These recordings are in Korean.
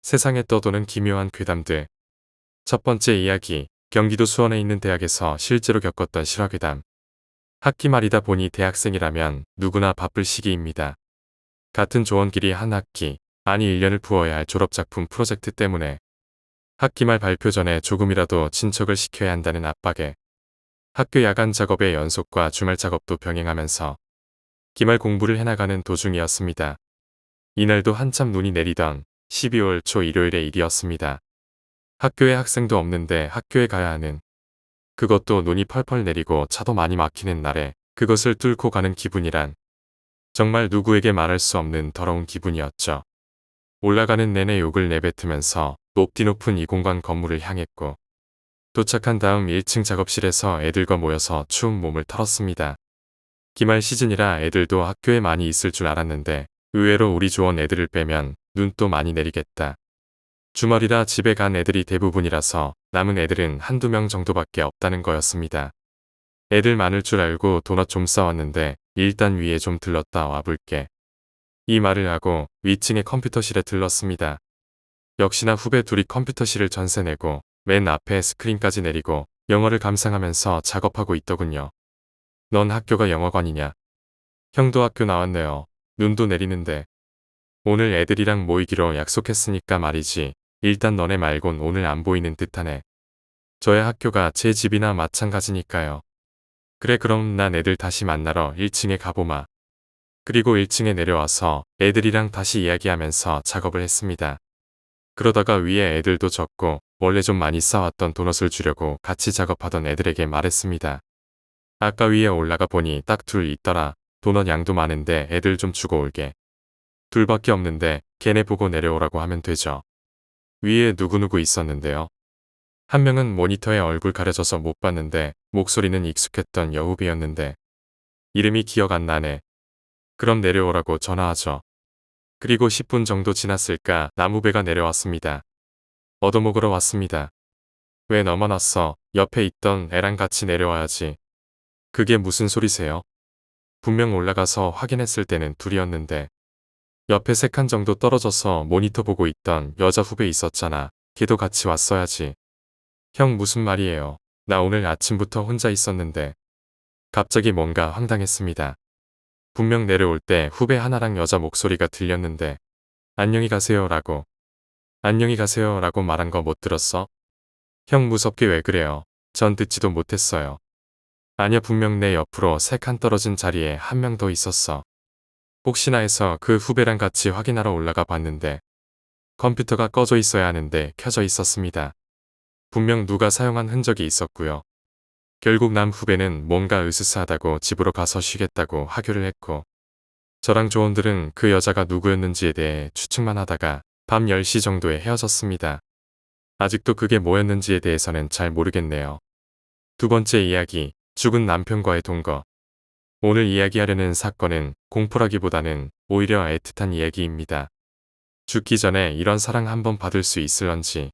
세상에 떠도는 기묘한 괴담들. 첫 번째 이야기, 경기도 수원에 있는 대학에서 실제로 겪었던 실화괴담. 학기 말이다 보니 대학생이라면 누구나 바쁠 시기입니다. 같은 조원끼리 한 학기, 아니 1년을 부어야 할 졸업작품 프로젝트 때문에 학기 말 발표 전에 조금이라도 진척을 시켜야 한다는 압박에 학교 야간 작업의 연속과 주말 작업도 병행하면서 기말 공부를 해나가는 도중이었습니다. 이날도 한참 눈이 내리던 12월 초 일요일의 일이었습니다. 학교에 학생도 없는데 학교에 가야 하는, 그것도 눈이 펄펄 내리고 차도 많이 막히는 날에 그것을 뚫고 가는 기분이란 정말 누구에게 말할 수 없는 더러운 기분이었죠. 올라가는 내내 욕을 내뱉으면서 높디 높은 이 공간 건물을 향했고, 도착한 다음 1층 작업실에서 애들과 모여서 추운 몸을 털었습니다. 기말 시즌이라 애들도 학교에 많이 있을 줄 알았는데 의외로 우리 조원 애들을 빼면 눈도 많이 내리겠다. 주말이라 집에 간 애들이 대부분이라서 남은 애들은 한두 명 정도밖에 없다는 거였습니다. 애들 많을 줄 알고 도넛 좀 싸왔는데 일단 위에 좀 들렀다 와볼게. 이 말을 하고 위층의 컴퓨터실에 들렀습니다. 역시나 후배 둘이 컴퓨터실을 전세 내고 맨 앞에 스크린까지 내리고 영어를 감상하면서 작업하고 있더군요. 넌 학교가 영어관이냐? 형도 학교 나왔네요. 눈도 내리는데. 오늘 애들이랑 모이기로 약속했으니까 말이지. 일단 너네 말곤 오늘 안 보이는 듯하네. 저의 학교가 제 집이나 마찬가지니까요. 그래 그럼 난 애들 다시 만나러 1층에 가보마. 그리고 1층에 내려와서 애들이랑 다시 이야기하면서 작업을 했습니다. 그러다가 위에 애들도 적고 원래 좀 많이 싸왔던 도넛을 주려고 같이 작업하던 애들에게 말했습니다. 아까 위에 올라가 보니 딱 둘 있더라. 도넛 양도 많은데 애들 좀 주고 올게. 둘밖에 없는데 걔네 보고 내려오라고 하면 되죠. 위에 누구누구 있었는데요. 한 명은 모니터에 얼굴 가려져서 못 봤는데 목소리는 익숙했던 여후배였는데 이름이 기억 안 나네. 그럼 내려오라고 전화하죠. 그리고 10분 정도 지났을까 나무배가 내려왔습니다. 얻어먹으러 왔습니다. 왜 너만 왔어? 옆에 있던 애랑 같이 내려와야지. 그게 무슨 소리세요? 분명 올라가서 확인했을 때는 둘이었는데 옆에 3칸 정도 떨어져서 모니터 보고 있던 여자 후배 있었잖아. 걔도 같이 왔어야지. 형 무슨 말이에요? 나 오늘 아침부터 혼자 있었는데. 갑자기 뭔가 황당했습니다. 분명 내려올 때 후배 하나랑 여자 목소리가 들렸는데 안녕히 가세요 라고. 안녕히 가세요 라고 말한 거 못 들었어? 형 무섭게 왜 그래요? 전 듣지도 못했어요. 아니야 분명 내 옆으로 3칸 떨어진 자리에 한 명 더 있었어. 혹시나 해서 그 후배랑 같이 확인하러 올라가 봤는데 컴퓨터가 꺼져 있어야 하는데 켜져 있었습니다. 분명 누가 사용한 흔적이 있었고요. 결국 남 후배는 뭔가 으스스하다고 집으로 가서 쉬겠다고 하교를 했고 저랑 조원들은 그 여자가 누구였는지에 대해 추측만 하다가 밤 10시 정도에 헤어졌습니다. 아직도 그게 뭐였는지에 대해서는 잘 모르겠네요. 두 번째 이야기, 죽은 남편과의 동거. 오늘 이야기하려는 사건은 공포라기보다는 오히려 애틋한 이야기입니다. 죽기 전에 이런 사랑 한번 받을 수 있을런지.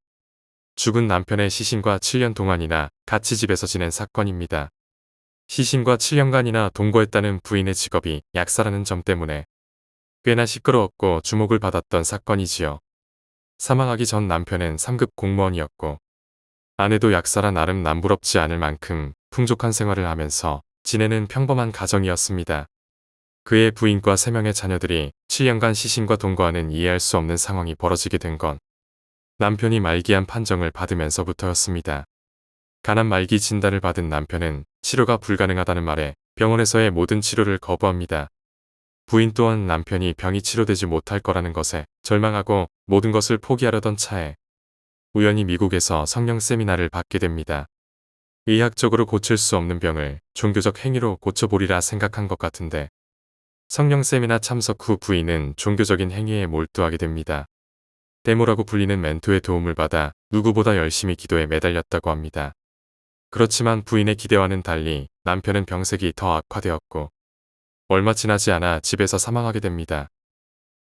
죽은 남편의 시신과 7년 동안이나 같이 집에서 지낸 사건입니다. 시신과 7년간이나 동거했다는 부인의 직업이 약사라는 점 때문에 꽤나 시끄러웠고 주목을 받았던 사건이지요. 사망하기 전 남편은 3급 공무원이었고 아내도 약사라 나름 남부럽지 않을 만큼 풍족한 생활을 하면서 지내는 평범한 가정이었습니다. 그의 부인과 3명의 자녀들이 7년간 시신과 동거하는 이해할 수 없는 상황이 벌어지게 된 건 남편이 말기암 판정을 받으면서부터였습니다. 간암 말기 진단을 받은 남편은 치료가 불가능하다는 말에 병원에서의 모든 치료를 거부합니다. 부인 또한 남편이 병이 치료되지 못할 거라는 것에 절망하고 모든 것을 포기하려던 차에 우연히 미국에서 성령 세미나를 받게 됩니다. 의학적으로 고칠 수 없는 병을 종교적 행위로 고쳐보리라 생각한 것 같은데 성령 세미나 참석 후 부인은 종교적인 행위에 몰두하게 됩니다. 데모라고 불리는 멘토의 도움을 받아 누구보다 열심히 기도에 매달렸다고 합니다. 그렇지만 부인의 기대와는 달리 남편은 병색이 더 악화되었고 얼마 지나지 않아 집에서 사망하게 됩니다.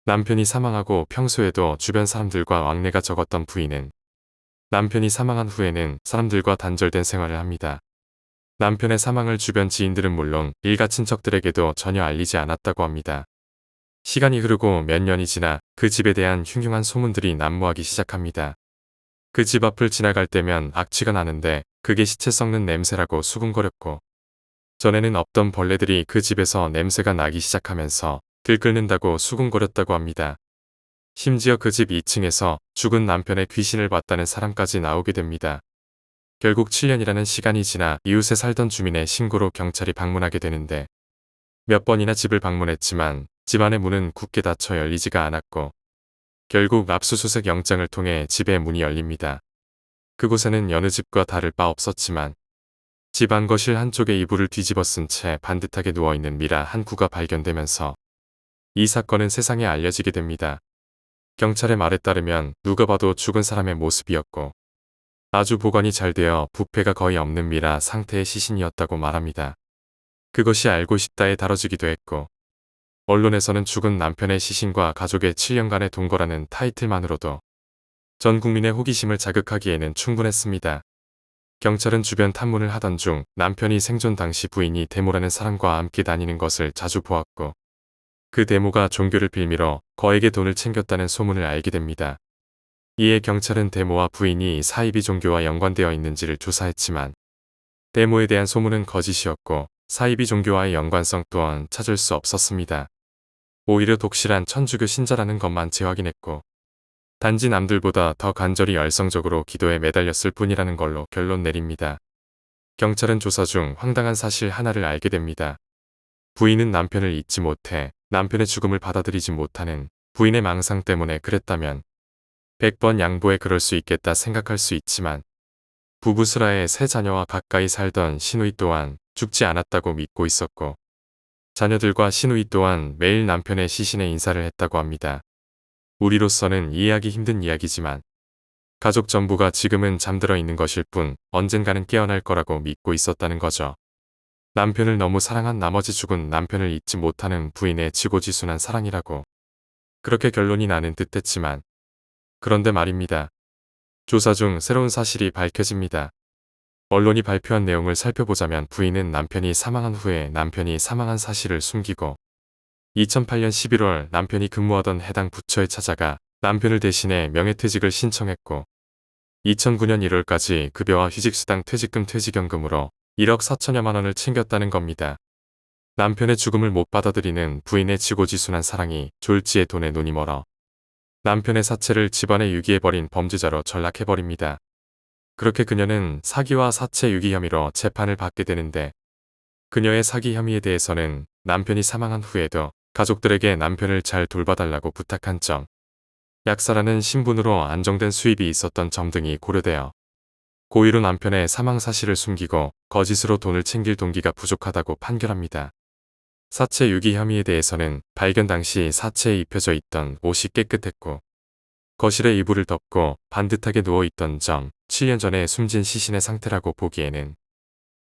남편이 사망하고 평소에도 주변 사람들과 왕래가 적었던 부인은 남편이 사망한 후에는 사람들과 단절된 생활을 합니다. 남편의 사망을 주변 지인들은 물론 일가 친척들에게도 전혀 알리지 않았다고 합니다. 시간이 흐르고 몇 년이 지나 그 집에 대한 흉흉한 소문들이 난무하기 시작합니다. 그 집 앞을 지나갈 때면 악취가 나는데 그게 시체 썩는 냄새라고 수군거렸고, 전에는 없던 벌레들이 그 집에서 냄새가 나기 시작하면서 들끓는다고 수군거렸다고 합니다. 심지어 그 집 2층에서 죽은 남편의 귀신을 봤다는 사람까지 나오게 됩니다. 결국 7년이라는 시간이 지나 이웃에 살던 주민의 신고로 경찰이 방문하게 되는데, 몇 번이나 집을 방문했지만 집안의 문은 굳게 닫혀 열리지가 않았고, 결국 압수수색 영장을 통해 집의 문이 열립니다. 그곳에는 여느 집과 다를 바 없었지만 집 안거실 한쪽에 이불을 뒤집어 쓴 채 반듯하게 누워있는 미라 한 구가 발견되면서 이 사건은 세상에 알려지게 됩니다. 경찰의 말에 따르면 누가 봐도 죽은 사람의 모습이었고, 아주 보관이 잘 되어 부패가 거의 없는 미라 상태의 시신이었다고 말합니다. 그것이 알고 싶다에 다뤄지기도 했고, 언론에서는 죽은 남편의 시신과 가족의 7년간의 동거라는 타이틀만으로도 전 국민의 호기심을 자극하기에는 충분했습니다. 경찰은 주변 탐문을 하던 중 남편이 생존 당시 부인이 데모라는 사람과 함께 다니는 것을 자주 보았고, 그 데모가 종교를 빌미로 거액의 돈을 챙겼다는 소문을 알게 됩니다. 이에 경찰은 데모와 부인이 사이비 종교와 연관되어 있는지를 조사했지만 데모에 대한 소문은 거짓이었고 사이비 종교와의 연관성 또한 찾을 수 없었습니다. 오히려 독실한 천주교 신자라는 것만 재확인했고, 단지 남들보다 더 간절히 열성적으로 기도에 매달렸을 뿐이라는 걸로 결론 내립니다. 경찰은 조사 중 황당한 사실 하나를 알게 됩니다. 부인은 남편을 잊지 못해 남편의 죽음을 받아들이지 못하는 부인의 망상 때문에 그랬다면 100번 양보해 그럴 수 있겠다 생각할 수 있지만, 부부스라의 세 자녀와 가까이 살던 시누이 또한 죽지 않았다고 믿고 있었고, 자녀들과 시누이 또한 매일 남편의 시신에 인사를 했다고 합니다. 우리로서는 이해하기 힘든 이야기지만 가족 전부가 지금은 잠들어 있는 것일 뿐 언젠가는 깨어날 거라고 믿고 있었다는 거죠. 남편을 너무 사랑한 나머지 죽은 남편을 잊지 못하는 부인의 지고지순한 사랑이라고 그렇게 결론이 나는 듯했지만, 그런데 말입니다. 조사 중 새로운 사실이 밝혀집니다. 언론이 발표한 내용을 살펴보자면 부인은 남편이 사망한 후에 남편이 사망한 사실을 숨기고 2008년 11월 남편이 근무하던 해당 부처에 찾아가 남편을 대신해 명예퇴직을 신청했고, 2009년 1월까지 급여와 휴직수당 퇴직금 퇴직연금으로 1억 4천여만 원을 챙겼다는 겁니다. 남편의 죽음을 못 받아들이는 부인의 지고지순한 사랑이 졸지에 돈에 눈이 멀어 남편의 사체를 집안에 유기해버린 범죄자로 전락해버립니다. 그렇게 그녀는 사기와 사체 유기 혐의로 재판을 받게 되는데, 그녀의 사기 혐의에 대해서는 남편이 사망한 후에도 가족들에게 남편을 잘 돌봐달라고 부탁한 점, 약사라는 신분으로 안정된 수입이 있었던 점 등이 고려되어 고의로 남편의 사망 사실을 숨기고 거짓으로 돈을 챙길 동기가 부족하다고 판결합니다. 사체 유기 혐의에 대해서는 발견 당시 사체에 입혀져 있던 옷이 깨끗했고 거실에 이불을 덮고 반듯하게 누워있던 점, 7년 전에 숨진 시신의 상태라고 보기에는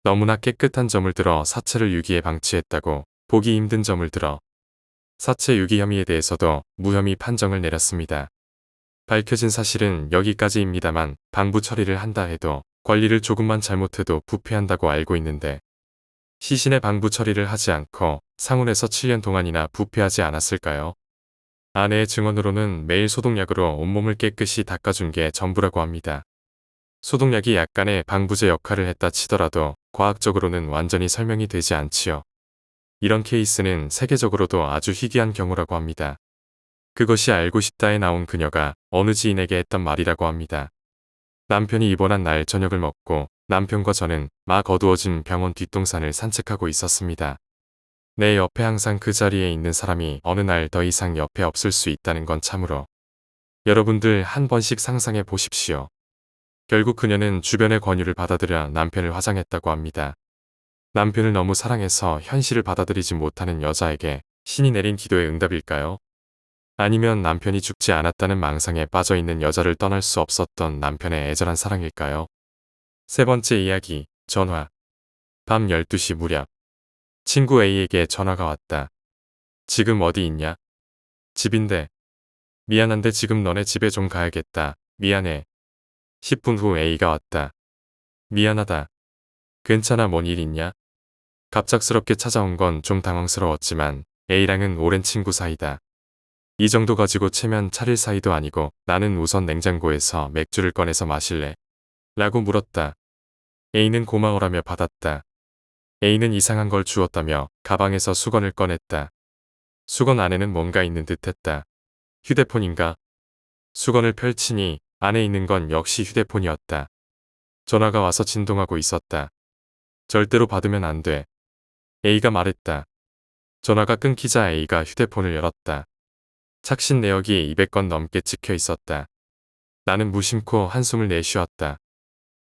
너무나 깨끗한 점을 들어 사체를 유기해 방치했다고 보기 힘든 점을 들어 사체 유기 혐의에 대해서도 무혐의 판정을 내렸습니다. 밝혀진 사실은 여기까지입니다만 방부 처리를 한다 해도 관리를 조금만 잘못해도 부패한다고 알고 있는데, 시신의 방부 처리를 하지 않고 상온에서 7년 동안이나 부패하지 않았을까요? 아내의 증언으로는 매일 소독약으로 온몸을 깨끗이 닦아준 게 전부라고 합니다. 소독약이 약간의 방부제 역할을 했다 치더라도 과학적으로는 완전히 설명이 되지 않지요. 이런 케이스는 세계적으로도 아주 희귀한 경우라고 합니다. 그것이 알고 싶다에 나온 그녀가 어느 지인에게 했던 말이라고 합니다. 남편이 입원한 날 저녁을 먹고 남편과 저는 막 어두워진 병원 뒷동산을 산책하고 있었습니다. 내 옆에 항상 그 자리에 있는 사람이 어느 날 더 이상 옆에 없을 수 있다는 건 참으로 여러분들 한 번씩 상상해 보십시오. 결국 그녀는 주변의 권유를 받아들여 남편을 화장했다고 합니다. 남편을 너무 사랑해서 현실을 받아들이지 못하는 여자에게 신이 내린 기도의 응답일까요? 아니면 남편이 죽지 않았다는 망상에 빠져있는 여자를 떠날 수 없었던 남편의 애절한 사랑일까요? 세 번째 이야기, 전화. 밤 12시 무렵. 친구 A에게 전화가 왔다. 지금 어디 있냐? 집인데. 미안한데 지금 너네 집에 좀 가야겠다. 미안해. 10분 후 A가 왔다. 미안하다. 괜찮아, 뭔 일 있냐? 갑작스럽게 찾아온 건 좀 당황스러웠지만 A랑은 오랜 친구 사이다. 이 정도 가지고 체면 차릴 사이도 아니고 나는 우선 냉장고에서 맥주를 꺼내서 마실래? 라고 물었다. A는 고마워라며 받았다. A는 이상한 걸 주었다며 가방에서 수건을 꺼냈다. 수건 안에는 뭔가 있는 듯했다. 휴대폰인가? 수건을 펼치니 안에 있는 건 역시 휴대폰이었다. 전화가 와서 진동하고 있었다. 절대로 받으면 안 돼. A가 말했다. 전화가 끊기자 A가 휴대폰을 열었다. 착신 내역이 200건 넘게 찍혀 있었다. 나는 무심코 한숨을 내쉬었다.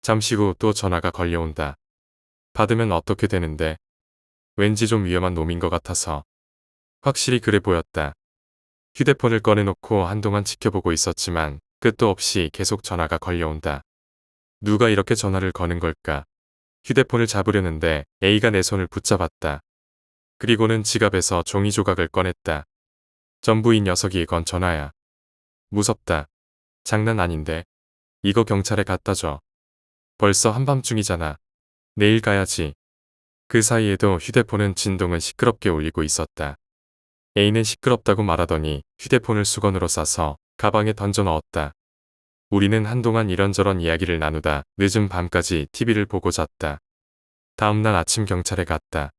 잠시 후 또 전화가 걸려온다. 받으면 어떻게 되는데? 왠지 좀 위험한 놈인 것 같아서. 확실히 그래 보였다. 휴대폰을 꺼내놓고 한동안 지켜보고 있었지만 끝도 없이 계속 전화가 걸려온다. 누가 이렇게 전화를 거는 걸까? 휴대폰을 잡으려는데 A가 내 손을 붙잡았다. 그리고는 지갑에서 종이 조각을 꺼냈다. 전부 이 녀석이 건 전화야. 무섭다. 장난 아닌데. 이거 경찰에 갖다 줘. 벌써 한밤중이잖아. 내일 가야지. 그 사이에도 휴대폰은 진동은 시끄럽게 울리고 있었다. A는 시끄럽다고 말하더니 휴대폰을 수건으로 싸서 가방에 던져 넣었다. 우리는 한동안 이런저런 이야기를 나누다 늦은 밤까지 TV를 보고 잤다. 다음날 아침 경찰에 갔다.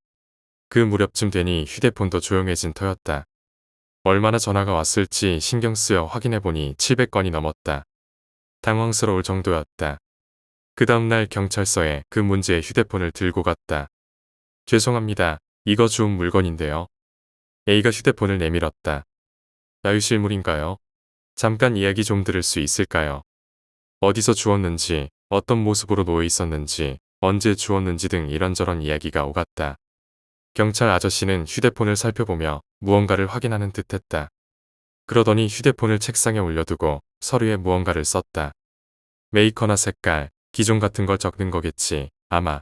그 무렵쯤 되니 휴대폰도 조용해진 터였다. 얼마나 전화가 왔을지 신경 쓰여 확인해보니 700건이 넘었다. 당황스러울 정도였다. 그 다음날 경찰서에 그 문제의 휴대폰을 들고 갔다. 죄송합니다. 이거 주운 물건인데요. A가 휴대폰을 내밀었다. 나유실물인가요? 잠깐 이야기 좀 들을 수 있을까요? 어디서 주웠는지, 어떤 모습으로 놓여 있었는지, 언제 주웠는지 등 이런저런 이야기가 오갔다. 경찰 아저씨는 휴대폰을 살펴보며 무언가를 확인하는 듯했다. 그러더니 휴대폰을 책상에 올려두고 서류에 무언가를 썼다. 메이커나 색깔, 기종 같은 걸 적는 거겠지, 아마.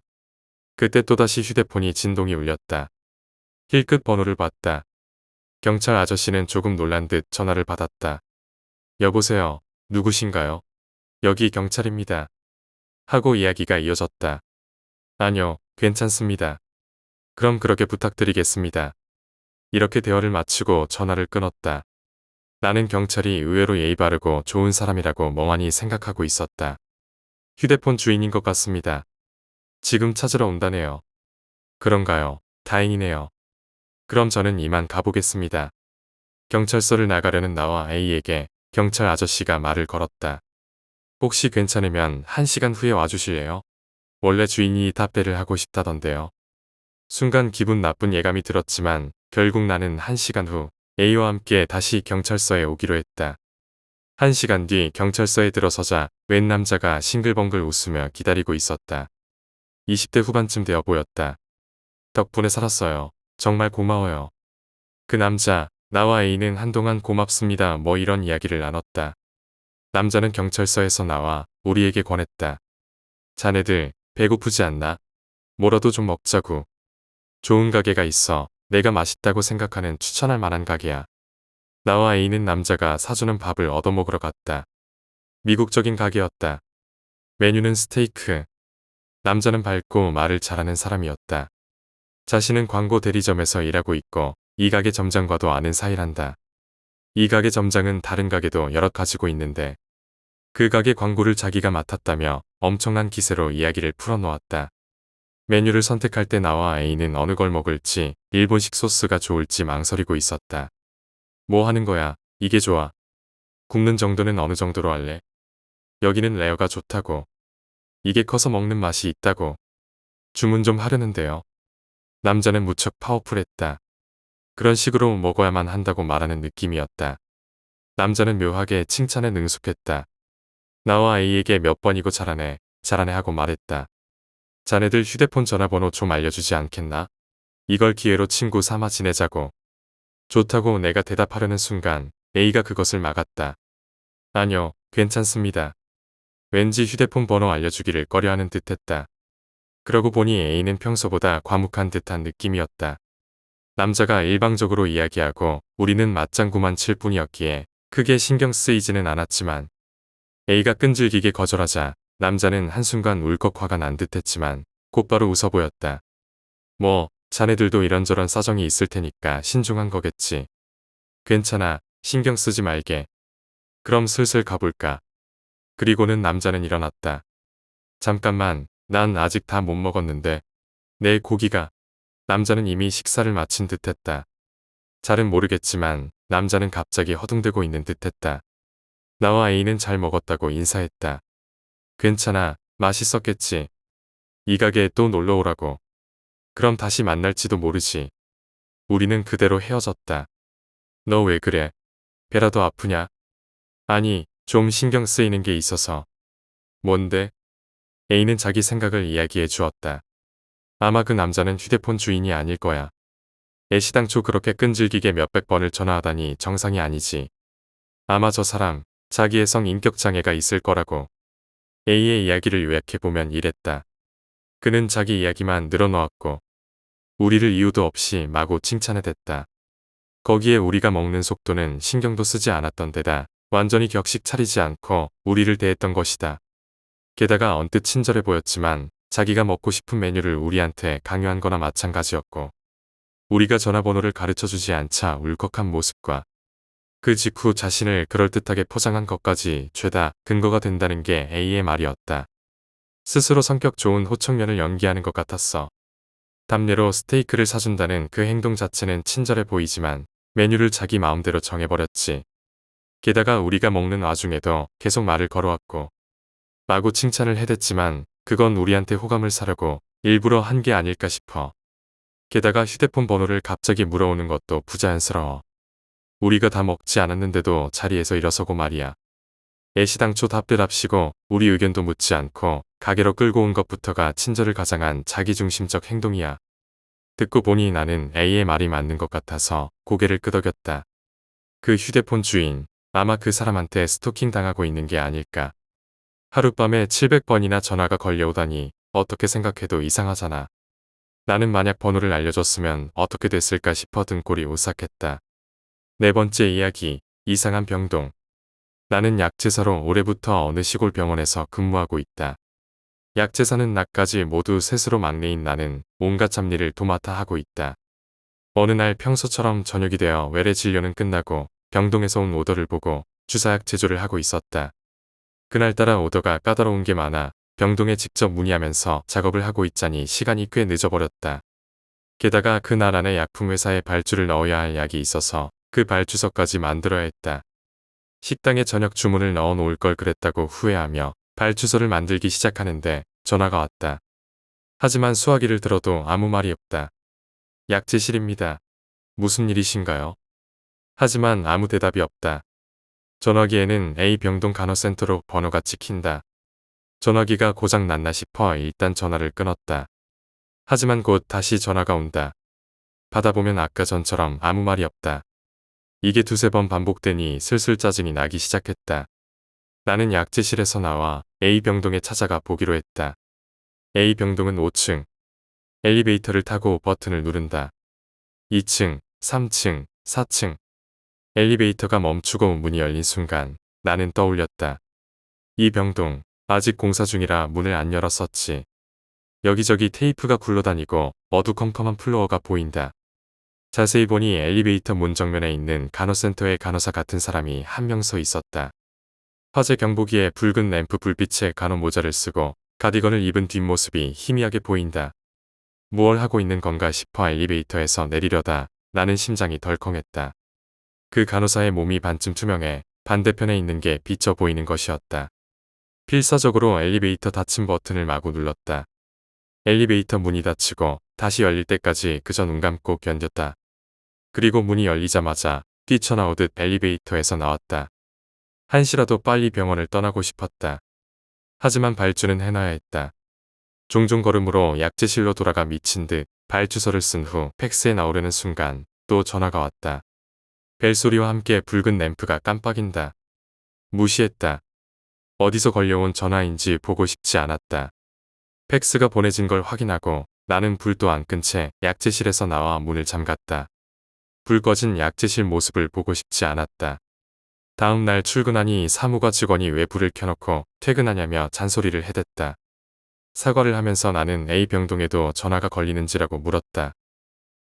그때 또다시 휴대폰이 진동이 울렸다. 힐끗 번호를 봤다. 경찰 아저씨는 조금 놀란 듯 전화를 받았다. 여보세요, 누구신가요? 여기 경찰입니다. 하고 이야기가 이어졌다. 아니요, 괜찮습니다. 그럼 그렇게 부탁드리겠습니다. 이렇게 대화를 마치고 전화를 끊었다. 나는 경찰이 의외로 예의 바르고 좋은 사람이라고 멍하니 생각하고 있었다. 휴대폰 주인인 것 같습니다. 지금 찾으러 온다네요. 그런가요? 다행이네요. 그럼 저는 이만 가보겠습니다. 경찰서를 나가려는 나와 A에게 경찰 아저씨가 말을 걸었다. 혹시 괜찮으면 1시간 후에 와주실래요? 원래 주인이 답배를 하고 싶다던데요. 순간 기분 나쁜 예감이 들었지만 결국 나는 1시간 후 A와 함께 다시 경찰서에 오기로 했다. 1시간 뒤 경찰서에 들어서자 웬 남자가 싱글벙글 웃으며 기다리고 있었다. 20대 후반쯤 되어 보였다. 덕분에 살았어요. 정말 고마워요. 그 남자, 나와 A는 한동안 고맙습니다 뭐 이런 이야기를 나눴다. 남자는 경찰서에서 나와 우리에게 권했다. 자네들 배고프지 않나? 뭐라도 좀 먹자고. 좋은 가게가 있어. 내가 맛있다고 생각하는 추천할 만한 가게야. 나와 A는 남자가 사주는 밥을 얻어먹으러 갔다. 미국적인 가게였다. 메뉴는 스테이크. 남자는 밝고 말을 잘하는 사람이었다. 자신은 광고 대리점에서 일하고 있고 이 가게 점장과도 아는 사이란다. 이 가게 점장은 다른 가게도 여러 가지고 있는데 그 가게 광고를 자기가 맡았다며 엄청난 기세로 이야기를 풀어놓았다. 메뉴를 선택할 때 나와 A는 어느 걸 먹을지 일본식 소스가 좋을지 망설이고 있었다. 뭐 하는 거야? 이게 좋아. 굽는 정도는 어느 정도로 할래? 여기는 레어가 좋다고. 이게 커서 먹는 맛이 있다고. 주문 좀 하려는데요. 남자는 무척 파워풀했다. 그런 식으로 먹어야만 한다고 말하는 느낌이었다. 남자는 묘하게 칭찬에 능숙했다. 나와 A에게 몇 번이고 잘하네 하고 말했다. 자네들 휴대폰 전화번호 좀 알려주지 않겠나? 이걸 기회로 친구 삼아 지내자고. 좋다고 내가 대답하려는 순간 A가 그것을 막았다. 아니요, 괜찮습니다. 왠지 휴대폰 번호 알려주기를 꺼려하는 듯했다. 그러고 보니 A는 평소보다 과묵한 듯한 느낌이었다. 남자가 일방적으로 이야기하고 우리는 맞장구만 칠 뿐이었기에 크게 신경 쓰이지는 않았지만 A가 끈질기게 거절하자 남자는 한순간 울컥 화가 난 듯했지만 곧바로 웃어 보였다. 뭐 자네들도 이런저런 사정이 있을 테니까 신중한 거겠지. 괜찮아. 신경 쓰지 말게. 그럼 슬슬 가볼까? 그리고는 남자는 일어났다. 잠깐만, 난 아직 다 못 먹었는데. 내 고기가. 남자는 이미 식사를 마친 듯했다. 잘은 모르겠지만 남자는 갑자기 허둥대고 있는 듯했다. 나와 A는 잘 먹었다고 인사했다. 괜찮아, 맛있었겠지. 이 가게에 또 놀러 오라고. 그럼 다시 만날지도 모르지. 우리는 그대로 헤어졌다. 너 왜 그래? 배라도 아프냐? 아니, 좀 신경 쓰이는 게 있어서. 뭔데? A는 자기 생각을 이야기해 주었다. 아마 그 남자는 휴대폰 주인이 아닐 거야. 애시당초 그렇게 끈질기게 몇백 번을 전화하다니 정상이 아니지. 아마 저 사람, 자기의 성인격 장애가 있을 거라고. A의 이야기를 요약해보면 이랬다. 그는 자기 이야기만 늘어놓았고 우리를 이유도 없이 마구 칭찬해댔다. 거기에 우리가 먹는 속도는 신경도 쓰지 않았던 데다 완전히 격식 차리지 않고 우리를 대했던 것이다. 게다가 언뜻 친절해 보였지만 자기가 먹고 싶은 메뉴를 우리한테 강요한 거나 마찬가지였고 우리가 전화번호를 가르쳐주지 않자 울컥한 모습과 그 직후 자신을 그럴듯하게 포장한 것까지 죄다 근거가 된다는 게 A의 말이었다. 스스로 성격 좋은 호청년을 연기하는 것 같았어. 담례로 스테이크를 사준다는 그 행동 자체는 친절해 보이지만 메뉴를 자기 마음대로 정해버렸지. 게다가 우리가 먹는 와중에도 계속 말을 걸어왔고 마구 칭찬을 해댔지만 그건 우리한테 호감을 사려고 일부러 한 게 아닐까 싶어. 게다가 휴대폰 번호를 갑자기 물어오는 것도 부자연스러워. 우리가 다 먹지 않았는데도 자리에서 일어서고 말이야. 애시당초 답대답시고 우리 의견도 묻지 않고 가게로 끌고 온 것부터가 친절을 가장한 자기중심적 행동이야. 듣고 보니 나는 A의 말이 맞는 것 같아서 고개를 끄덕였다. 그 휴대폰 주인, 아마 그 사람한테 스토킹 당하고 있는 게 아닐까. 하룻밤에 700번이나 전화가 걸려오다니 어떻게 생각해도 이상하잖아. 나는 만약 번호를 알려줬으면 어떻게 됐을까 싶어 등골이 오싹했다. 네 번째 이야기, 이상한 병동. 나는 약제사로 올해부터 어느 시골 병원에서 근무하고 있다. 약제사는 나까지 모두 셋으로 막내인 나는 온갖 잡일을 도맡아 하고 있다. 어느 날 평소처럼 저녁이 되어 외래 진료는 끝나고 병동에서 온 오더를 보고 주사약 제조를 하고 있었다. 그날따라 오더가 까다로운 게 많아 병동에 직접 문의하면서 작업을 하고 있자니 시간이 꽤 늦어버렸다. 게다가 그날 안에 약품회사에 발주를 넣어야 할 약이 있어서 그 발주서까지 만들어야 했다. 식당에 저녁 주문을 넣어 놓을 걸 그랬다고 후회하며 발주서를 만들기 시작하는데 전화가 왔다. 하지만 수화기를 들어도 아무 말이 없다. 약제실입니다. 무슨 일이신가요? 하지만 아무 대답이 없다. 전화기에는 A 병동 간호센터로 번호가 찍힌다. 전화기가 고장 났나 싶어 일단 전화를 끊었다. 하지만 곧 다시 전화가 온다. 받아보면 아까 전처럼 아무 말이 없다. 이게 두세 번 반복되니 슬슬 짜증이 나기 시작했다. 나는 약제실에서 나와 A 병동에 찾아가 보기로 했다. A 병동은 5층. 엘리베이터를 타고 버튼을 누른다. 2층, 3층, 4층. 엘리베이터가 멈추고 문이 열린 순간 나는 떠올렸다. 이 병동, 아직 공사 중이라 문을 안 열었었지. 여기저기 테이프가 굴러다니고 어두컴컴한 플로어가 보인다. 자세히 보니 엘리베이터 문 정면에 있는 간호센터의 간호사 같은 사람이 한 명 서 있었다. 화재 경보기에 붉은 램프 불빛에 간호 모자를 쓰고 가디건을 입은 뒷모습이 희미하게 보인다. 무얼 하고 있는 건가 싶어 엘리베이터에서 내리려다 나는 심장이 덜컹했다. 그 간호사의 몸이 반쯤 투명해 반대편에 있는 게 비쳐 보이는 것이었다. 필사적으로 엘리베이터 닫힌 버튼을 마구 눌렀다. 엘리베이터 문이 닫히고 다시 열릴 때까지 그저 눈 감고 견뎠다. 그리고 문이 열리자마자 뛰쳐나오듯 엘리베이터에서 나왔다. 한시라도 빨리 병원을 떠나고 싶었다. 하지만 발주는 해놔야 했다. 종종 걸음으로 약제실로 돌아가 미친 듯 발주서를 쓴 후 팩스에 나오려는 순간 또 전화가 왔다. 벨소리와 함께 붉은 램프가 깜빡인다. 무시했다. 어디서 걸려온 전화인지 보고 싶지 않았다. 팩스가 보내진 걸 확인하고 나는 불도 안 끈 채 약제실에서 나와 문을 잠갔다. 불 꺼진 약제실 모습을 보고 싶지 않았다. 다음 날 출근하니 사무과 직원이 왜 불을 켜놓고 퇴근하냐며 잔소리를 해댔다. 사과를 하면서 나는 A 병동에도 전화가 걸리는지라고 물었다.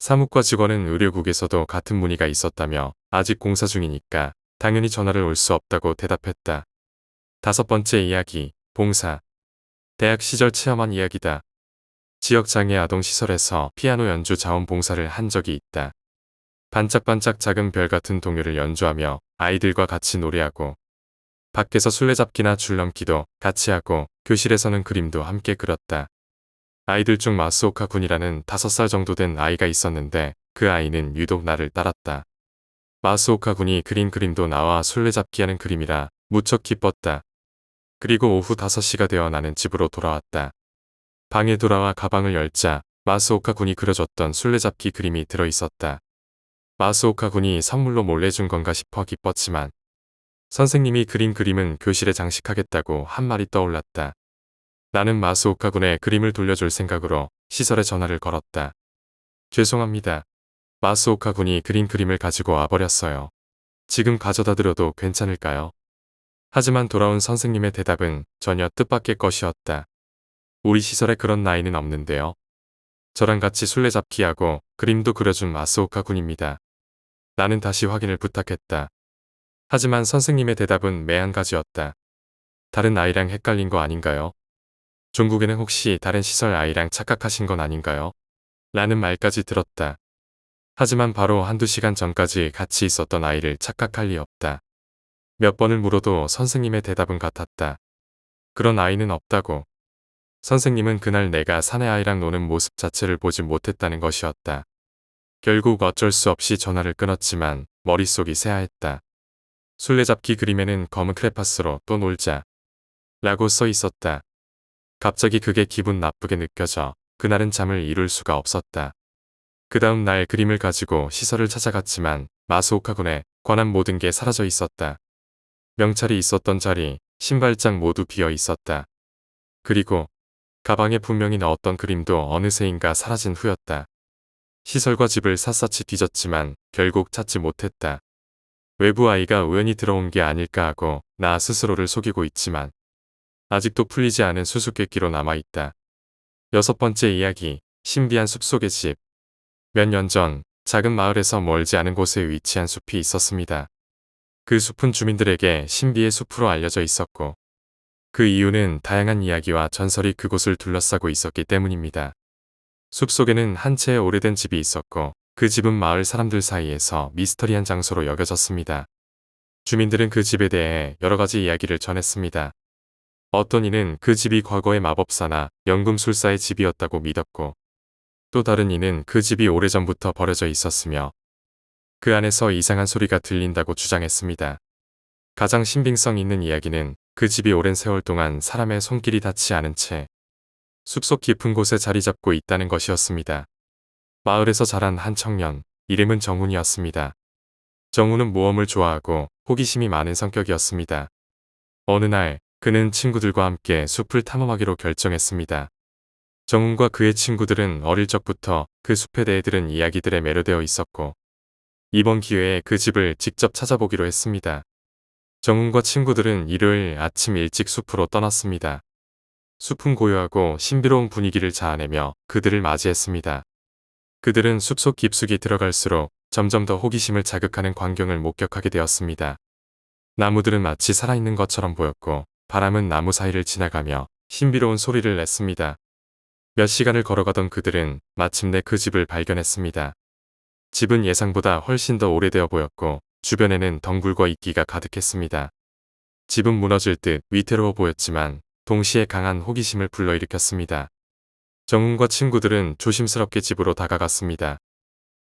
사무과 직원은 의료국에서도 같은 문의가 있었다며 아직 공사 중이니까 당연히 전화를 올 수 없다고 대답했다. 5번째 이야기, 봉사. 대학 시절 체험한 이야기다. 지역장애 아동시설에서 피아노 연주 자원봉사를 한 적이 있다. 반짝반짝 작은 별 같은 동요를 연주하며 아이들과 같이 노래하고 밖에서 술래잡기나 줄넘기도 같이 하고 교실에서는 그림도 함께 그렸다. 아이들 중 마스오카 군이라는 5살 정도 된 아이가 있었는데 그 아이는 유독 나를 따랐다. 마스오카 군이 그린 그림도 나와 술래잡기 하는 그림이라 무척 기뻤다. 그리고 오후 5시가 되어 나는 집으로 돌아왔다. 방에 돌아와 가방을 열자 마스오카 군이 그려줬던 술래잡기 그림이 들어있었다. 마스오카 군이 선물로 몰래 준 건가 싶어 기뻤지만 선생님이 그린 그림은 교실에 장식하겠다고 한 말이 떠올랐다. 나는 마스오카 군의 그림을 돌려줄 생각으로 시설에 전화를 걸었다. 죄송합니다. 마스오카 군이 그린 그림을 가지고 와버렸어요. 지금 가져다 드려도 괜찮을까요? 하지만 돌아온 선생님의 대답은 전혀 뜻밖의 것이었다. 우리 시설에 그런 나이는 없는데요. 저랑 같이 술래잡기하고 그림도 그려준 마스오카 군입니다. 나는 다시 확인을 부탁했다. 하지만 선생님의 대답은 매한 가지였다. 다른 아이랑 헷갈린 거 아닌가요? 종국에는 혹시 다른 시설 아이랑 착각하신 건 아닌가요? 라는 말까지 들었다. 하지만 바로 1~2시간 전까지 같이 있었던 아이를 착각할 리 없다. 몇 번을 물어도 선생님의 대답은 같았다. 그런 아이는 없다고. 선생님은 그날 내가 사내 아이랑 노는 모습 자체를 보지 못했다는 것이었다. 결국 어쩔 수 없이 전화를 끊었지만 머릿속이 새하했다. 술래잡기 그림에는 검은 크레파스로 또 놀자 라고 써 있었다. 갑자기 그게 기분 나쁘게 느껴져 그날은 잠을 이룰 수가 없었다. 그 다음 날 그림을 가지고 시설을 찾아갔지만 마스오카 군에 관한 모든 게 사라져 있었다. 명찰이 있었던 자리, 신발장 모두 비어 있었다. 그리고 가방에 분명히 넣었던 그림도 어느새인가 사라진 후였다. 시설과 집을 샅샅이 뒤졌지만 결국 찾지 못했다. 외부 아이가 우연히 들어온 게 아닐까 하고 나 스스로를 속이고 있지만 아직도 풀리지 않은 수수께끼로 남아있다. 6번째 이야기, 신비한 숲속의 집. 몇 년 전 작은 마을에서 멀지 않은 곳에 위치한 숲이 있었습니다. 그 숲은 주민들에게 신비의 숲으로 알려져 있었고 그 이유는 다양한 이야기와 전설이 그곳을 둘러싸고 있었기 때문입니다. 숲속에는 한 채의 오래된 집이 있었고 그 집은 마을 사람들 사이에서 미스터리한 장소로 여겨졌습니다. 주민들은 그 집에 대해 여러 가지 이야기를 전했습니다. 어떤 이는 그 집이 과거의 마법사나 연금술사의 집이었다고 믿었고 또 다른 이는 그 집이 오래전부터 버려져 있었으며 그 안에서 이상한 소리가 들린다고 주장했습니다. 가장 신빙성 있는 이야기는 그 집이 오랜 세월 동안 사람의 손길이 닿지 않은 채 숲속 깊은 곳에 자리 잡고 있다는 것이었습니다. 마을에서 자란 한 청년, 이름은 정훈이었습니다. 정훈은 모험을 좋아하고 호기심이 많은 성격이었습니다. 어느 날 그는 친구들과 함께 숲을 탐험하기로 결정했습니다. 정훈과 그의 친구들은 어릴 적부터 그 숲에 대해 들은 이야기들에 매료되어 있었고 이번 기회에 그 집을 직접 찾아보기로 했습니다. 정훈과 친구들은 일요일 아침 일찍 숲으로 떠났습니다. 숲은 고요하고 신비로운 분위기를 자아내며 그들을 맞이했습니다. 그들은 숲속 깊숙이 들어갈수록 점점 더 호기심을 자극하는 광경을 목격하게 되었습니다. 나무들은 마치 살아있는 것처럼 보였고 바람은 나무 사이를 지나가며 신비로운 소리를 냈습니다. 몇 시간을 걸어가던 그들은 마침내 그 집을 발견했습니다. 집은 예상보다 훨씬 더 오래되어 보였고 주변에는 덩굴과 이끼가 가득했습니다. 집은 무너질 듯 위태로워 보였지만 동시에 강한 호기심을 불러일으켰습니다. 정훈과 친구들은 조심스럽게 집으로 다가갔습니다.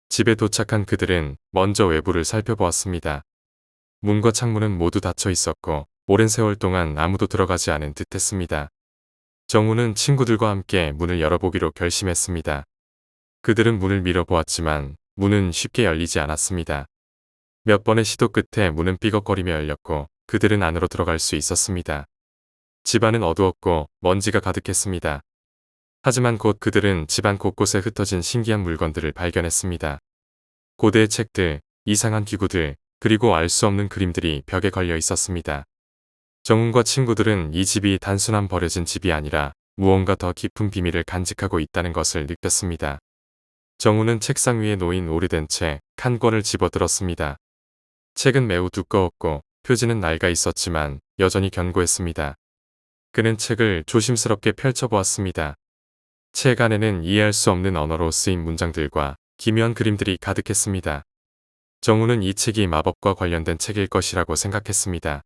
집에 도착한 그들은 먼저 외부를 살펴보았습니다. 문과 창문은 모두 닫혀 있었고 오랜 세월 동안 아무도 들어가지 않은 듯했습니다. 정훈은 친구들과 함께 문을 열어보기로 결심했습니다. 그들은 문을 밀어보았지만 문은 쉽게 열리지 않았습니다. 몇 번의 시도 끝에 문은 삐걱거리며 열렸고 그들은 안으로 들어갈 수 있었습니다. 집안은 어두웠고 먼지가 가득했습니다. 하지만 곧 그들은 집안 곳곳에 흩어진 신기한 물건들을 발견했습니다. 고대의 책들, 이상한 기구들, 그리고 알 수 없는 그림들이 벽에 걸려 있었습니다. 정훈과 친구들은 이 집이 단순한 버려진 집이 아니라 무언가 더 깊은 비밀을 간직하고 있다는 것을 느꼈습니다. 정우는 책상 위에 놓인 오래된 책 한 권을 집어들었습니다. 책은 매우 두꺼웠고 표지는 낡아 있었지만 여전히 견고했습니다. 그는 책을 조심스럽게 펼쳐보았습니다. 책 안에는 이해할 수 없는 언어로 쓰인 문장들과 기묘한 그림들이 가득했습니다. 정우는 이 책이 마법과 관련된 책일 것이라고 생각했습니다.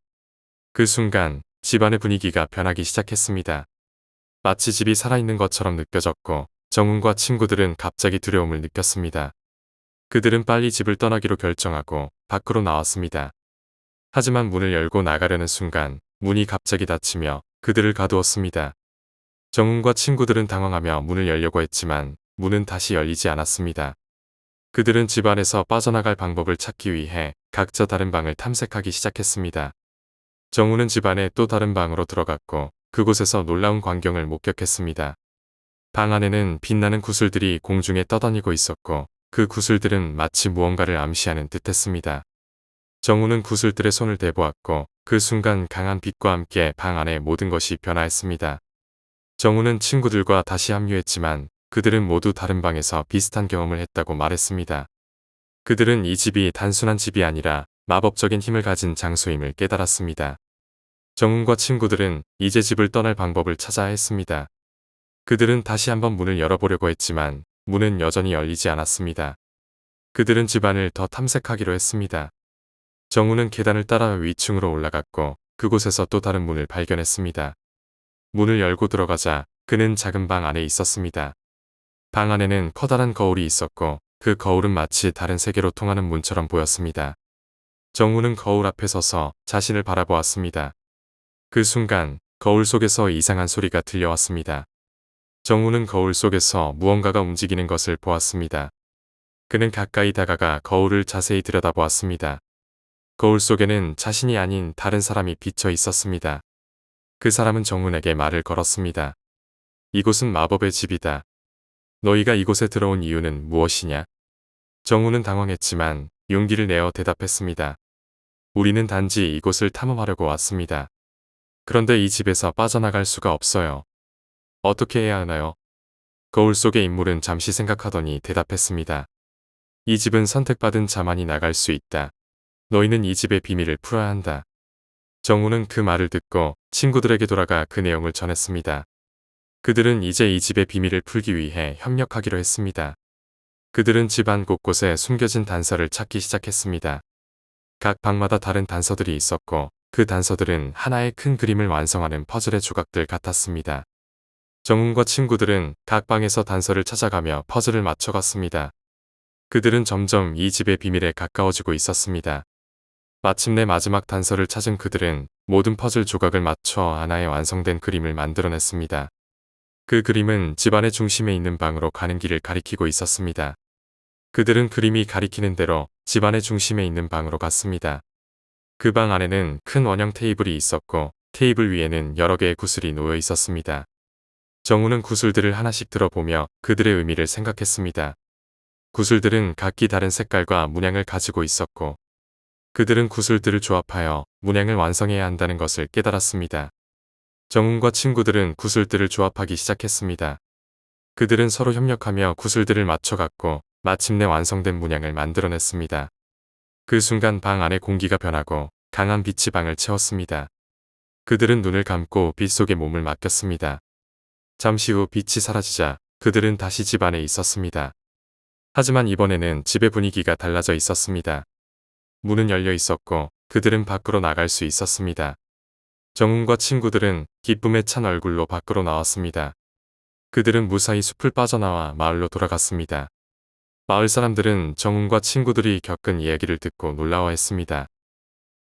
그 순간 집안의 분위기가 변하기 시작했습니다. 마치 집이 살아있는 것처럼 느껴졌고 정훈과 친구들은 갑자기 두려움을 느꼈습니다. 그들은 빨리 집을 떠나기로 결정하고 밖으로 나왔습니다. 하지만 문을 열고 나가려는 순간 문이 갑자기 닫히며 그들을 가두었습니다. 정훈과 친구들은 당황하며 문을 열려고 했지만 문은 다시 열리지 않았습니다. 그들은 집 안에서 빠져나갈 방법을 찾기 위해 각자 다른 방을 탐색하기 시작했습니다. 정훈은 집 안에 또 다른 방으로 들어갔고 그곳에서 놀라운 광경을 목격했습니다. 방 안에는 빛나는 구슬들이 공중에 떠다니고 있었고 그 구슬들은 마치 무언가를 암시하는 듯했습니다. 정우는 구슬들의 손을 대보았고 그 순간 강한 빛과 함께 방 안의 모든 것이 변화했습니다. 정우는 친구들과 다시 합류했지만 그들은 모두 다른 방에서 비슷한 경험을 했다고 말했습니다. 그들은 이 집이 단순한 집이 아니라 마법적인 힘을 가진 장소임을 깨달았습니다. 정훈과 친구들은 이제 집을 떠날 방법을 찾아야 했습니다. 그들은 다시 한번 문을 열어보려고 했지만 문은 여전히 열리지 않았습니다. 그들은 집안을 더 탐색하기로 했습니다. 정우는 계단을 따라 위층으로 올라갔고 그곳에서 또 다른 문을 발견했습니다. 문을 열고 들어가자 그는 작은 방 안에 있었습니다. 방 안에는 커다란 거울이 있었고 그 거울은 마치 다른 세계로 통하는 문처럼 보였습니다. 정우는 거울 앞에 서서 자신을 바라보았습니다. 그 순간 거울 속에서 이상한 소리가 들려왔습니다. 정우는 거울 속에서 무언가가 움직이는 것을 보았습니다. 그는 가까이 다가가 거울을 자세히 들여다보았습니다. 거울 속에는 자신이 아닌 다른 사람이 비쳐 있었습니다. 그 사람은 정훈에게 말을 걸었습니다. 이곳은 마법의 집이다. 너희가 이곳에 들어온 이유는 무엇이냐? 정훈은 당황했지만 용기를 내어 대답했습니다. 우리는 단지 이곳을 탐험하려고 왔습니다. 그런데 이 집에서 빠져나갈 수가 없어요. 어떻게 해야 하나요? 거울 속의 인물은 잠시 생각하더니 대답했습니다. 이 집은 선택받은 자만이 나갈 수 있다. 너희는 이 집의 비밀을 풀어야 한다. 정우는 그 말을 듣고 친구들에게 돌아가 그 내용을 전했습니다. 그들은 이제 이 집의 비밀을 풀기 위해 협력하기로 했습니다. 그들은 집안 곳곳에 숨겨진 단서를 찾기 시작했습니다. 각 방마다 다른 단서들이 있었고 그 단서들은 하나의 큰 그림을 완성하는 퍼즐의 조각들 같았습니다. 정훈과 친구들은 각 방에서 단서를 찾아가며 퍼즐을 맞춰갔습니다. 그들은 점점 이 집의 비밀에 가까워지고 있었습니다. 마침내 마지막 단서를 찾은 그들은 모든 퍼즐 조각을 맞춰 하나의 완성된 그림을 만들어냈습니다. 그 그림은 집안의 중심에 있는 방으로 가는 길을 가리키고 있었습니다. 그들은 그림이 가리키는 대로 집안의 중심에 있는 방으로 갔습니다. 그 방 안에는 큰 원형 테이블이 있었고 테이블 위에는 여러 개의 구슬이 놓여 있었습니다. 정우는 구슬들을 하나씩 들어보며 그들의 의미를 생각했습니다. 구슬들은 각기 다른 색깔과 문양을 가지고 있었고 그들은 구슬들을 조합하여 문양을 완성해야 한다는 것을 깨달았습니다. 정훈과 친구들은 구슬들을 조합하기 시작했습니다. 그들은 서로 협력하며 구슬들을 맞춰갔고 마침내 완성된 문양을 만들어냈습니다. 그 순간 방 안의 공기가 변하고 강한 빛이 방을 채웠습니다. 그들은 눈을 감고 빛 속에 몸을 맡겼습니다. 잠시 후 빛이 사라지자 그들은 다시 집 안에 있었습니다. 하지만 이번에는 집의 분위기가 달라져 있었습니다. 문은 열려 있었고 그들은 밖으로 나갈 수 있었습니다. 정훈과 친구들은 기쁨에 찬 얼굴로 밖으로 나왔습니다. 그들은 무사히 숲을 빠져나와 마을로 돌아갔습니다. 마을 사람들은 정훈과 친구들이 겪은 이야기를 듣고 놀라워했습니다.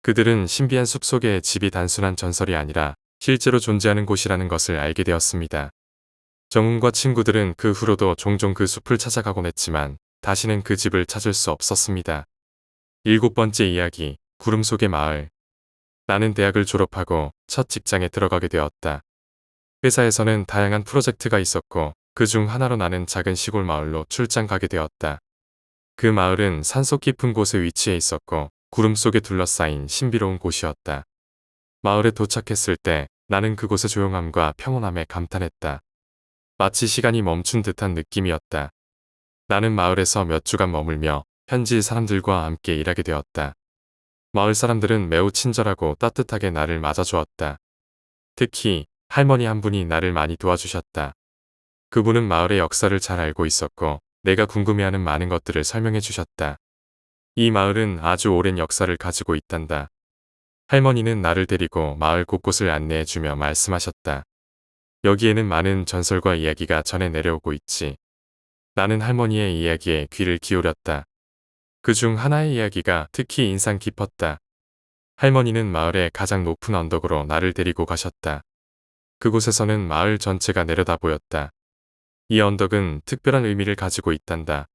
그들은 신비한 숲 속의 집이 단순한 전설이 아니라 실제로 존재하는 곳이라는 것을 알게 되었습니다. 정훈과 친구들은 그 후로도 종종 그 숲을 찾아가곤 했지만 다시는 그 집을 찾을 수 없었습니다. 7번째 이야기, 구름 속의 마을. 나는 대학을 졸업하고 첫 직장에 들어가게 되었다. 회사에서는 다양한 프로젝트가 있었고 그중 하나로 나는 작은 시골 마을로 출장 가게 되었다. 그 마을은 산속 깊은 곳에 위치해 있었고 구름 속에 둘러싸인 신비로운 곳이었다. 마을에 도착했을 때 나는 그곳의 조용함과 평온함에 감탄했다. 마치 시간이 멈춘 듯한 느낌이었다. 나는 마을에서 몇 주간 머물며 현지 사람들과 함께 일하게 되었다. 마을 사람들은 매우 친절하고 따뜻하게 나를 맞아주었다. 특히 할머니 한 분이 나를 많이 도와주셨다. 그분은 마을의 역사를 잘 알고 있었고 내가 궁금해하는 많은 것들을 설명해 주셨다. 이 마을은 아주 오랜 역사를 가지고 있단다. 할머니는 나를 데리고 마을 곳곳을 안내해 주며 말씀하셨다. 여기에는 많은 전설과 이야기가 전해 내려오고 있지. 나는 할머니의 이야기에 귀를 기울였다. 그 중 하나의 이야기가 특히 인상 깊었다. 할머니는 마을의 가장 높은 언덕으로 나를 데리고 가셨다. 그곳에서는 마을 전체가 내려다 보였다. 이 언덕은 특별한 의미를 가지고 있단다.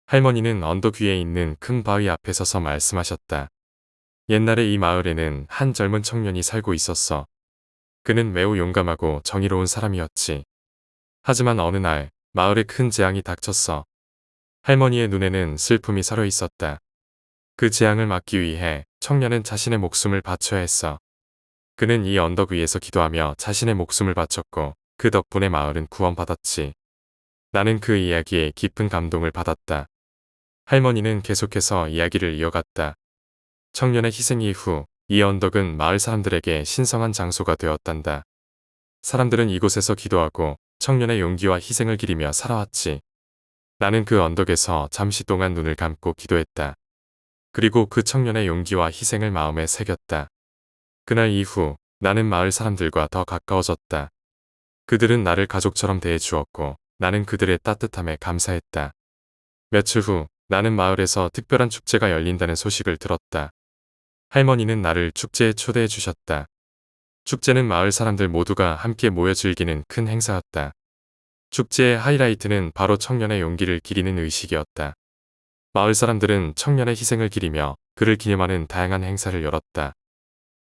할머니는 언덕 위에 있는 큰 바위 앞에 서서 말씀하셨다. 옛날에 이 마을에는 한 젊은 청년이 살고 있었어. 그는 매우 용감하고 정의로운 사람이었지. 하지만 어느 날 마을에 큰 재앙이 닥쳤어. 할머니의 눈에는 슬픔이 서려 있었다. 그 재앙을 막기 위해 청년은 자신의 목숨을 바쳐야 했어. 그는 이 언덕 위에서 기도하며 자신의 목숨을 바쳤고 그 덕분에 마을은 구원받았지. 나는 그 이야기에 깊은 감동을 받았다. 할머니는 계속해서 이야기를 이어갔다. 청년의 희생 이후 이 언덕은 마을 사람들에게 신성한 장소가 되었단다. 사람들은 이곳에서 기도하고 청년의 용기와 희생을 기리며 살아왔지. 나는 그 언덕에서 잠시 동안 눈을 감고 기도했다. 그리고 그 청년의 용기와 희생을 마음에 새겼다. 그날 이후 나는 마을 사람들과 더 가까워졌다. 그들은 나를 가족처럼 대해주었고 나는 그들의 따뜻함에 감사했다. 며칠 후 나는 마을에서 특별한 축제가 열린다는 소식을 들었다. 할머니는 나를 축제에 초대해 주셨다. 축제는 마을 사람들 모두가 함께 모여 즐기는 큰 행사였다. 축제의 하이라이트는 바로 청년의 용기를 기리는 의식이었다. 마을 사람들은 청년의 희생을 기리며 그를 기념하는 다양한 행사를 열었다.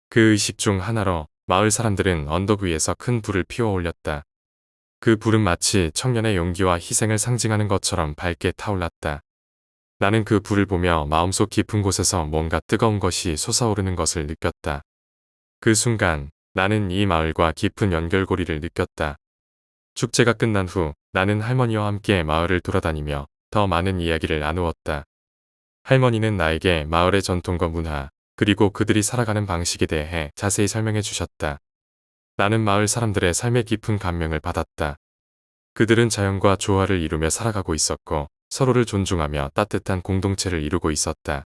그 의식 중 하나로 마을 사람들은 언덕 위에서 큰 불을 피워 올렸다. 그 불은 마치 청년의 용기와 희생을 상징하는 것처럼 밝게 타올랐다. 나는 그 불을 보며 마음속 깊은 곳에서 뭔가 뜨거운 것이 솟아오르는 것을 느꼈다. 그 순간 나는 이 마을과 깊은 연결고리를 느꼈다. 축제가 끝난 후 나는 할머니와 함께 마을을 돌아다니며 더 많은 이야기를 나누었다. 할머니는 나에게 마을의 전통과 문화, 그리고 그들이 살아가는 방식에 대해 자세히 설명해 주셨다. 나는 마을 사람들의 삶에 깊은 감명을 받았다. 그들은 자연과 조화를 이루며 살아가고 있었고 서로를 존중하며 따뜻한 공동체를 이루고 있었다.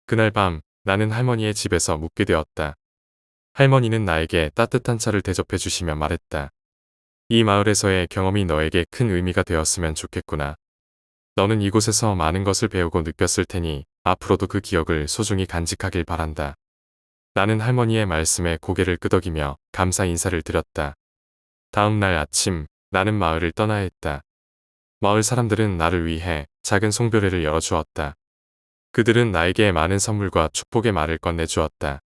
그날 밤 나는 할머니의 집에서 묵게 되었다. 할머니는 나에게 따뜻한 차를 대접해 주시며 말했다. 이 마을에서의 경험이 너에게 큰 의미가 되었으면 좋겠구나. 너는 이곳에서 많은 것을 배우고 느꼈을 테니 앞으로도 그 기억을 소중히 간직하길 바란다. 나는 할머니의 말씀에 고개를 끄덕이며 감사 인사를 드렸다. 다음 날 아침 나는 마을을 떠나야 했다. 마을 사람들은 나를 위해 작은 송별회를 열어주었다. 그들은 나에게 많은 선물과 축복의 말을 건네주었다.